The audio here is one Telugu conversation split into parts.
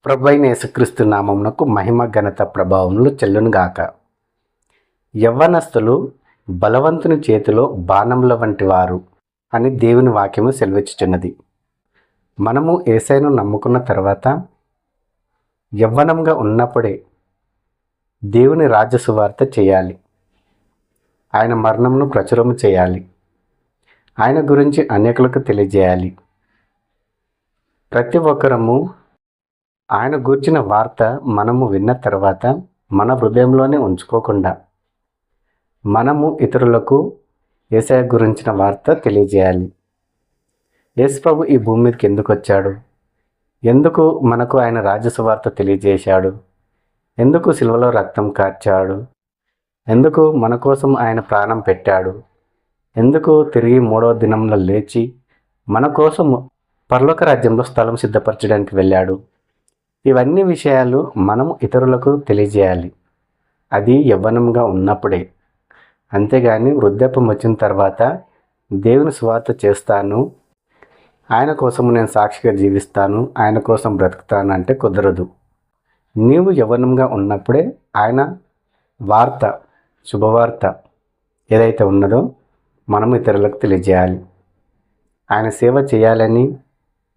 ప్రభువైన యేసుక్రీస్తు నామమునకు మహిమ ఘనత ప్రభావములు చెల్లునుగాక. యవ్వనస్తులు బలవంతుని చేతిలో బాణముల వంటి వారు అని దేవుని వాక్యము సెలవిచ్చుచున్నది. మనము యేసయ్యను నమ్ముకున్న తర్వాత యవ్వనంగా ఉన్నప్పుడే దేవుని రాజ్య సువార్త చేయాలి. ఆయన మరణమును ప్రచురము చేయాలి. ఆయన గురించి అనేకులకు తెలియజేయాలి. ప్రతి ఒక్కరము ఆయన గూర్చిన వార్త మనము విన్న తర్వాత మన హృదయంలోనే ఉంచుకోకుండా మనము ఇతరులకు యేసయ్య గురించిన వార్త తెలియజేయాలి. యేసు ప్రభు ఈ భూమి మీదకి ఎందుకు వచ్చాడు, ఎందుకు మనకు ఆయన రాజ్య సువార్త తెలియజేశాడు, ఎందుకు సిలువలో రక్తం కార్చాడు, ఎందుకు మన కోసం ఆయన ప్రాణం పెట్టాడు, ఎందుకు తిరిగి 3వ దినంలో లేచి మన కోసం పరలోక రాజ్యంలో స్థలం సిద్ధపరచడానికి వెళ్ళాడు. ఇవన్నీ విషయాలు మనము ఇతరులకు తెలియజేయాలి. అది యవ్వనంగా ఉన్నప్పుడే. అంతేగాని వృద్ధాప్యం వచ్చిన తర్వాత దేవుని సువార్త చేస్తాను, ఆయన కోసం నేను సాక్షిగా జీవిస్తాను, ఆయన కోసం బ్రతుకుతాను అంటే కుదరదు. నీవు యవ్వనంగా ఉన్నప్పుడే ఆయన వార్త, శుభవార్త ఏదైతే ఉన్నదో మనము ఇతరులకు తెలియజేయాలి. ఆయన సేవ చేయాలని,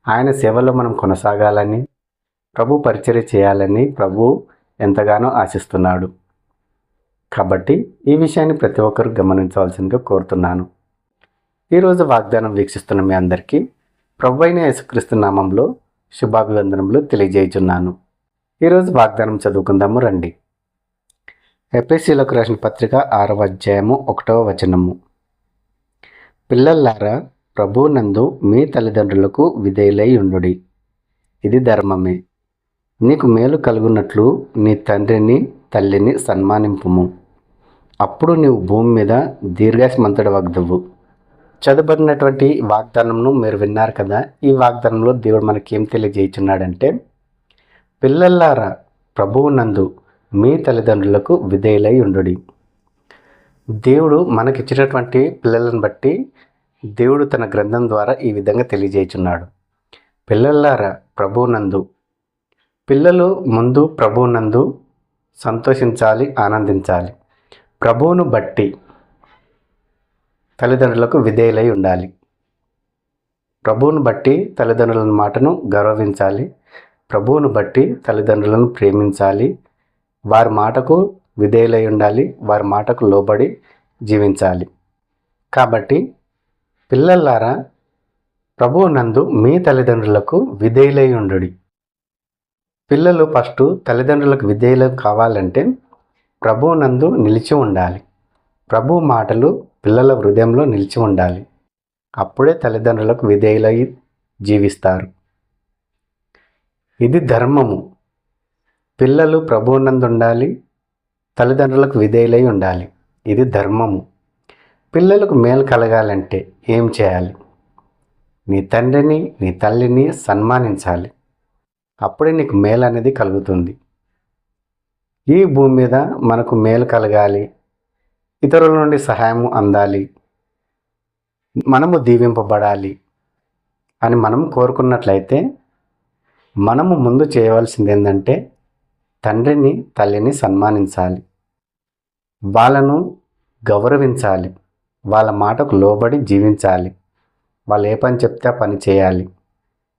ఆయన సేవలో మనం కొనసాగాలని, ప్రభు పరిచర్య చేయాలని ప్రభు ఎంతగానో ఆశిస్తున్నాడు. కాబట్టి ఈ విషయాన్ని ప్రతి ఒక్కరు గమనించవలసిందిగా కోరుతున్నాను. ఈరోజు వాగ్దానం వీక్షిస్తున్న మీ అందరికీ ప్రభువైన యేసుక్రీస్తు నామంలో శుభాభివందనములు తెలియజేయుచున్నాను. ఈరోజు వాగ్దానం చదువుకుందాము రండి. ఎఫెసీయులకు రాసిన పత్రిక 6వ అధ్యాయము 1వ వచనము. పిల్లల్లారా, ప్రభువునందు మీ తల్లిదండ్రులకు విధేయులై ఉండుడి, ఇది ధర్మమే. నీకు మేలు కలుగునట్లు నీ తండ్రిని తల్లిని సన్మానింపుము, అప్పుడు నీవు భూమి మీద దీర్ఘాయుష్మంతుడవగుదువు. చదువుబడినటువంటి వాగ్దానంను మీరు విన్నారు కదా. ఈ వాగ్దానంలో దేవుడు మనకేం తెలియజేయుచున్నాడంటే, పిల్లల్లారా, ప్రభువునందు మీ తల్లిదండ్రులకు విధేయులై ఉండుడి. దేవుడు మనకిచ్చినటువంటి పిల్లలను బట్టి దేవుడు తన గ్రంథం ద్వారా ఈ విధంగా తెలియజేయుచున్నాడు. పిల్లల్లారా, ప్రభువునందు. పిల్లలు ముందు ప్రభువునందు సంతోషించాలి, ఆనందించాలి. ప్రభువును బట్టి తల్లిదండ్రులకు విధేయులై ఉండాలి. ప్రభువును బట్టి తల్లిదండ్రుల మాటను గౌరవించాలి. ప్రభువును బట్టి తల్లిదండ్రులను ప్రేమించాలి. వారి మాటకు విధేయులై ఉండాలి. వారి మాటకు లోబడి జీవించాలి. కాబట్టి పిల్లల్లారా, ప్రభువునందు మీ తల్లిదండ్రులకు విధేయులై ఉండుడి. పిల్లలు ఫస్ట్ తల్లిదండ్రులకు విధేయులు కావాలంటే ప్రభువునందు నిలిచి ఉండాలి. ప్రభు మాటలు పిల్లల హృదయంలో నిలిచి ఉండాలి. అప్పుడే తల్లిదండ్రులకు విధేయులై జీవిస్తారు. ఇది ధర్మము. పిల్లలు ప్రభువునందు ఉండాలి, తల్లిదండ్రులకు విధేయులై ఉండాలి. ఇది ధర్మము. పిల్లలకు మేలు కలగాలంటే ఏం చేయాలి? నీ తండ్రిని నీ తల్లిని సన్మానించాలి. అప్పుడే నీకు మేలు అనేది కలుగుతుంది. ఈ భూమి మీద మనకు మేలు కలగాలి, ఇతరుల నుండి సహాయం అందాలి, మనము దీవింపబడాలి అని మనం కోరుకున్నట్లయితే మనము ముందు చేయవలసింది ఏంటంటే తండ్రిని తల్లిని సన్మానించాలి, వాళ్ళను గౌరవించాలి, వాళ్ళ మాటకు లోబడి జీవించాలి. వాళ్ళు ఏ పని చెప్తే ఆ పని చేయాలి.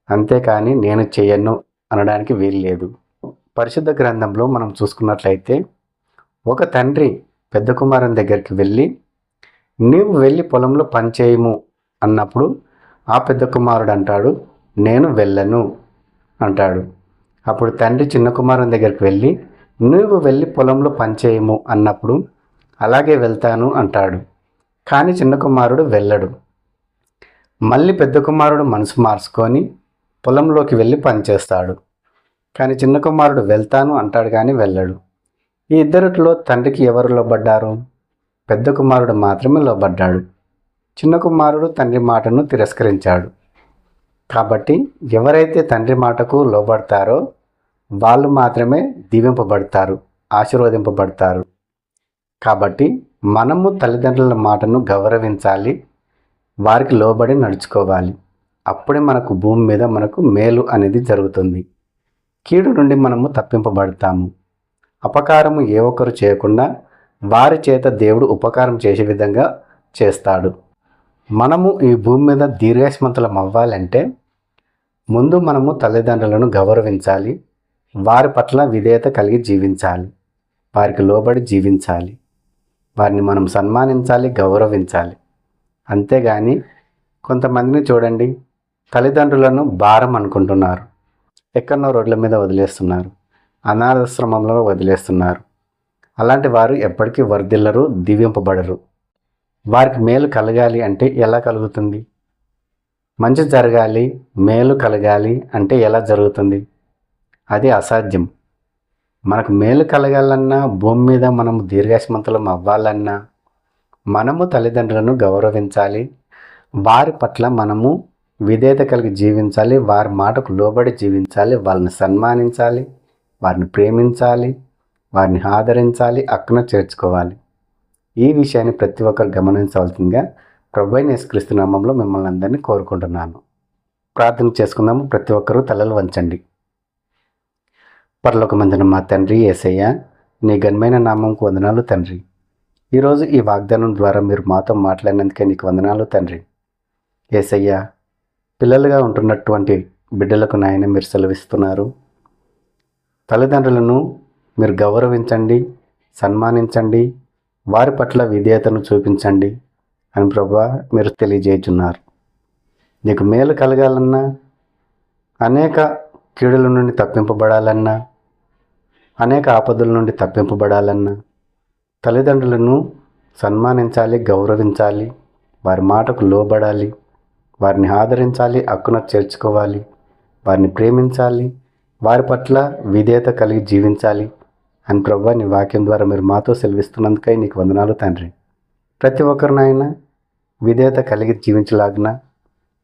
అంతేకాని నేను చేయను అనడానికి వీలు లేదు. పరిశుద్ధ గ్రంథంలో మనం చూసుకున్నట్లయితే ఒక తండ్రి పెద్ద కుమారుని దగ్గరికి వెళ్ళి, నీవు వెళ్ళి పొలంలో పని చేయము అన్నప్పుడు ఆ పెద్ద కుమారుడు అంటాడు, నేను వెళ్ళను అంటాడు. అప్పుడు తండ్రి చిన్న కుమారుని దగ్గరికి వెళ్ళి, నువ్వు వెళ్ళి పొలంలో పని చేయము అన్నప్పుడు అలాగే వెళ్తాను అంటాడు. కానీ చిన్న కుమారుడు వెళ్ళడు. మళ్ళీ పెద్ద కుమారుడు మనసు మార్చుకొని పొలంలోకి వెళ్ళి పనిచేస్తాడు. కానీ చిన్న కుమారుడు వెళ్తాను అంటాడు కానీ వెళ్ళడు. ఈ ఇద్దరిలో తండ్రికి ఎవరు లోబడ్డారు? పెద్ద కుమారుడు మాత్రమే లోబడ్డాడు. చిన్న కుమారుడు తండ్రి మాటను తిరస్కరించాడు. కాబట్టి ఎవరైతే తండ్రి మాటకు లోబడతారో వాళ్ళు మాత్రమే దీవింపబడతారు, ఆశీర్వదింపబడతారు. కాబట్టి మనము తల్లిదండ్రుల మాటను గౌరవించాలి, వారికి లోబడి నడుచుకోవాలి. అప్పుడే మనకు భూమి మీద మనకు మేలు అనేది జరుగుతుంది. కీడు నుండి మనము తప్పింపబడతాము. అపకారము ఏ ఒక్కరు చేయకుండా వారి చేత దేవుడు ఉపకారం చేసే విధంగా చేస్తాడు. మనము ఈ భూమి మీద దీర్ఘాయుష్మంతులం అవ్వాలంటే ముందు మనము తల్లిదండ్రులను గౌరవించాలి, వారి పట్ల విధేయత కలిగి జీవించాలి, వారికి లోబడి జీవించాలి, వారిని మనం సన్మానించాలి, గౌరవించాలి. అంతేగాని కొంతమందిని చూడండి, తల్లిదండ్రులను భారం అనుకుంటున్నారు, ఎక్కడనో రోడ్ల మీద వదిలేస్తున్నారు, అనాథాశ్రమంలో వదిలేస్తున్నారు. అలాంటి వారు ఎప్పటికీ వర్ధిల్లరు, దీవింపబడరు. వారికి మేలు కలగాలి అంటే ఎలా కలుగుతుంది? మంచి జరగాలి, మేలు కలగాలి అంటే ఎలా జరుగుతుంది? అది అసాధ్యం. మనకు మేలు కలగాలన్నా, భూమి మీద మనము దీర్ఘాయుష్మంతులం అవ్వాలన్నా మనము తల్లిదండ్రులను గౌరవించాలి, వారి పట్ల మనము విధేయత కలిగి జీవించాలి, వారి మాటకు లోబడి జీవించాలి, వాళ్ళని సన్మానించాలి, వారిని ప్రేమించాలి, వారిని ఆదరించాలి, అక్కున చేర్చుకోవాలి. ఈ విషయాన్ని ప్రతి ఒక్కరు గమనించవలసిందిగా ప్రభువైన యేసుక్రీస్తు నామములో మిమ్మల్ని అందరినీ కోరుకుంటున్నాను. ప్రార్థన చేసుకుందాము. ప్రతి ఒక్కరూ తలలు వంచండి. పరలోకమందున మా తండ్రి యేసయ్య, నీ ఘనమైన నామంకు వందనాలు తండ్రి. ఈరోజు ఈ వాగ్దానం ద్వారా మీరు మాతో మాట్లాడినందుకే నీకు వందనాలు తండ్రి. యేసయ్య, పిల్లలుగా ఉంటున్నటువంటి బిడ్డలకు నాయన మీరు సెలవిస్తున్నారు, తల్లిదండ్రులను మీరు గౌరవించండి, సన్మానించండి, వారి పట్ల విధేయతను చూపించండి అని ప్రభువా మీరు తెలియజేస్తున్నారు. నీకు మేలు కలగాలన్నా, అనేక కీడుల నుండి తప్పింపబడాలన్నా, అనేక ఆపదల నుండి తప్పింపబడాలన్నా తల్లిదండ్రులను సన్మానించాలి, గౌరవించాలి, వారి మాటకు లోబడాలి, వారిని ఆదరించాలి, హక్కున చేర్చుకోవాలి, వారిని ప్రేమించాలి, వారి పట్ల విధేయత కలిగి జీవించాలి అని ప్రభువా నీ వాక్యం ద్వారా మీరు మాతో సెలవిస్తున్నందుకై నీకు వందనాలు తండ్రి. ప్రతి ఒక్కరినైనా విధేయత కలిగి జీవించలాగిన,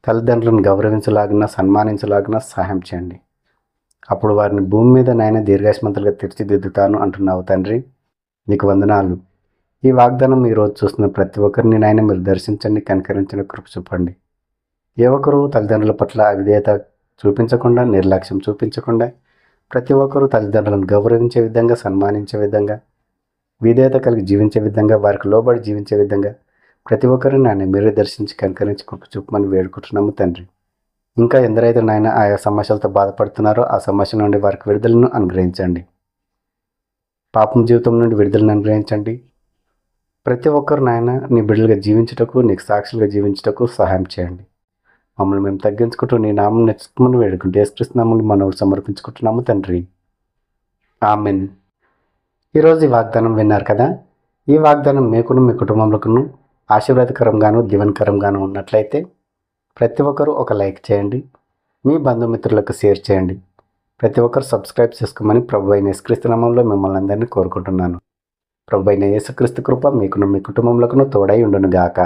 తల్లిదండ్రులను గౌరవించలాగిన, సన్మానించలాగిన సహాయం చేయండి. అప్పుడు వారిని భూమి మీద నాయన దీర్ఘాయుష్మంతులుగా తీర్చిదిద్దుతాను అంటున్నావు తండ్రి. నీకు వందనాలు. ఈ వాగ్దానం ఈరోజు చూస్తున్న ప్రతి ఒక్కరిని నాయన మీరు దర్శించండి, కనికరించండి, కృప చూపండి. ఏ ఒక్కరు తల్లిదండ్రుల పట్ల అవిధేయత చూపించకుండా, నిర్లక్ష్యం చూపించకుండా ప్రతి ఒక్కరూ తల్లిదండ్రులను గౌరవించే విధంగా, సన్మానించే విధంగా, విధేయత కలిగి జీవించే విధంగా, వారికి లోబడి జీవించే విధంగా ప్రతి ఒక్కరిని నాయన మీరే దర్శించి కనికరించి కృప చూపమని వేడుకుంటున్నాము తండ్రి. ఇంకా ఎందరైతే నాయన ఆయా సమస్యలతో బాధపడుతున్నారో ఆ సమస్య నుండి వారికి విడుదలను అనుగ్రహించండి. పాపం జీవితం నుండి విడుదలను అనుగ్రహించండి. ప్రతి ఒక్కరు నాయన నీ బిడ్డలుగా జీవించుటకు, నీకు సాక్షులుగా జీవించుటకు సహాయం చేయండి. మమ్మల్ని మేము తగ్గించుకుంటూ నీ నామం నెచ్చుకుని వేడుకుంటూ యేసుక్రీస్తు నామమున మనవులు సమర్పించుకుంటున్నాము తండ్రి. ఆమెన్. ఈరోజు ఈ వాగ్దానం విన్నారు కదా. ఈ వాగ్దానం మీకును మీ కుటుంబంలోకును ఆశీర్వాదకరంగాను దీవెనకరంగాను ఉన్నట్లయితే ప్రతి ఒక్కరూ ఒక లైక్ చేయండి, మీ బంధుమిత్రులకు షేర్ చేయండి. ప్రతి ఒక్కరు సబ్స్క్రైబ్ చేసుకోమని ప్రభువైన యేసుక్రీస్తు నామములో మిమ్మల్ని అందరినీ కోరుకుంటున్నాను. ప్రభువైన యేసుక్రీస్తు కృప మీకును మీ కుటుంబంలోకును తోడై ఉండును గాక.